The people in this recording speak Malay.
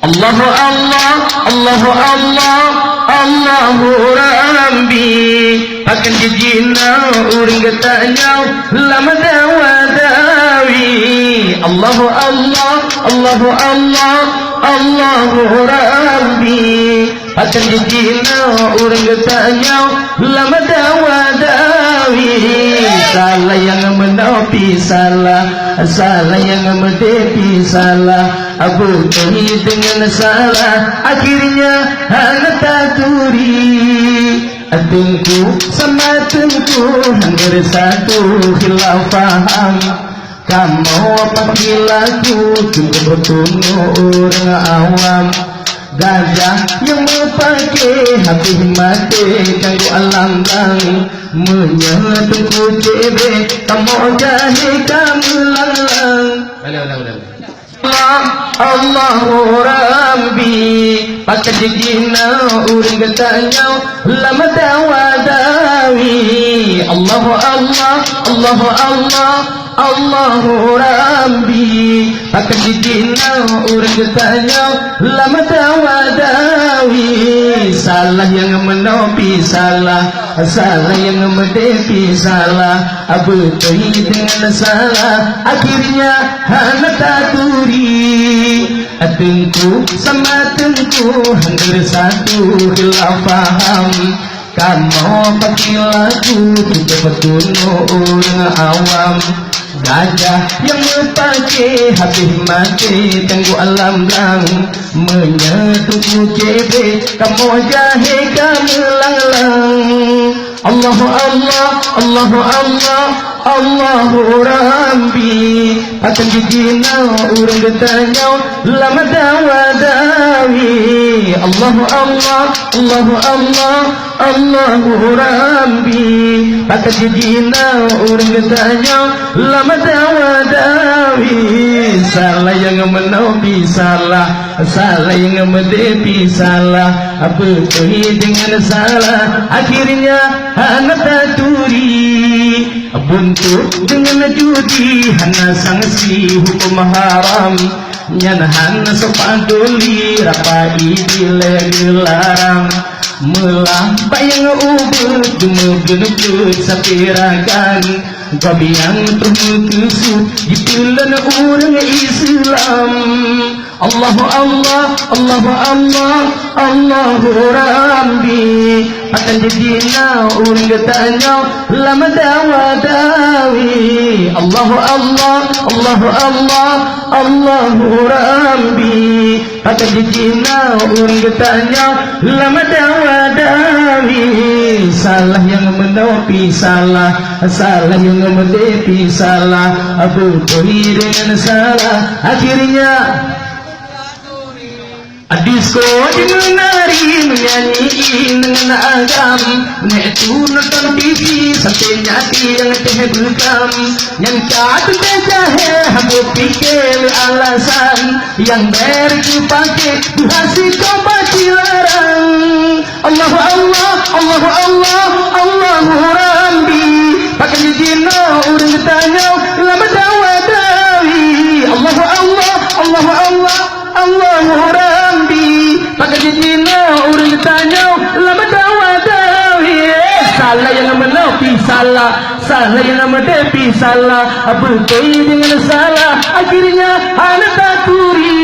Allahu Allah, Allahu Allah, Allahu Rabbi. Akan jijina uring katanya lama dawadawi. Allahu Allah, Allahu Allah, Allahu Rabbi. Akan jijina uring katanya lama dawadawi. Salah yang menepi salah, salah yang menepi salah. Abu Tuhi dengan salah, akhirnya hanya taturi. Tengku sama tengku hampir satu hilang faham. Kamu apa perilaku cukup bertemu orang awam. Gajah yang memakai hati mati ganggu alam lang. Menyentuhku cebe kamu jahil kamu lang. Allahu Rabbi. Pakai jigina uring katanya lama dawadawi. Allahu Allah, Allahu Allah, Allahu Rabbi. Pakai jigina uring katanya lama dawadawi. Salah yang menopi salah, salah yang menepi salah. Abu Tuhi dengan salah, akhirnya hanya taturi. Tengku sama tengku hampir satu hilang faham. Kamu pakai lagu kita bertunu orang awam. Gajah yang memakai hati mati tengku alam lang. Menyetuku cebe kamu jahil kamu lang. Allahu Allah, Allahu Allah, Allahu Rabbi. Akan jigina urang katanya lama dawadawi. Allahu Allah, Allahu Allah, Allahu Rabbi. Akan jigina urang katanya lama dawadawi. Salah yang menopi salah, salah yang menepi salah. Apa Tuhi dengan salah, akhirnya hanya taturi. Buntu dengan judi hana sanksi hukum haram. Nyan hana sepaduli rapai bila dilarang. Melah bayang ubud gemugenukut sapirakan. Gabiang termukusut ditulan orang Islam. Allahu Allah, Allahu Allah, Allahu Rabbi. Akan jadinya orang katanya lama dawadawi. Allahu Allah, Allahu Allah, Allahu Rabbi. Akan jadinya orang katanya lama dawadawi. Salah yang menopi salah, salah yang menepi salah. Abu Tuhi dengan salah, akhirnya Disko menari menyanyi dengan agam. Itu nonton TV sampai nyati yang teh bekam. Yang cat jahe habu pikir alasan. Yang beri pakai hasil kompati larang. Allahu Allah, Allahu Allah, Allahu Rabbi. Pakai jino urang tanya lama dawadawi. Allahu Allah, Allahu Allah, Allahu Rabbi. Pakai jino urang tanya lama dawadawi. Salah yang menepi salah, salah yang menepi salah. Abu Tuhi dengan salah, akhirnya hanya taturi.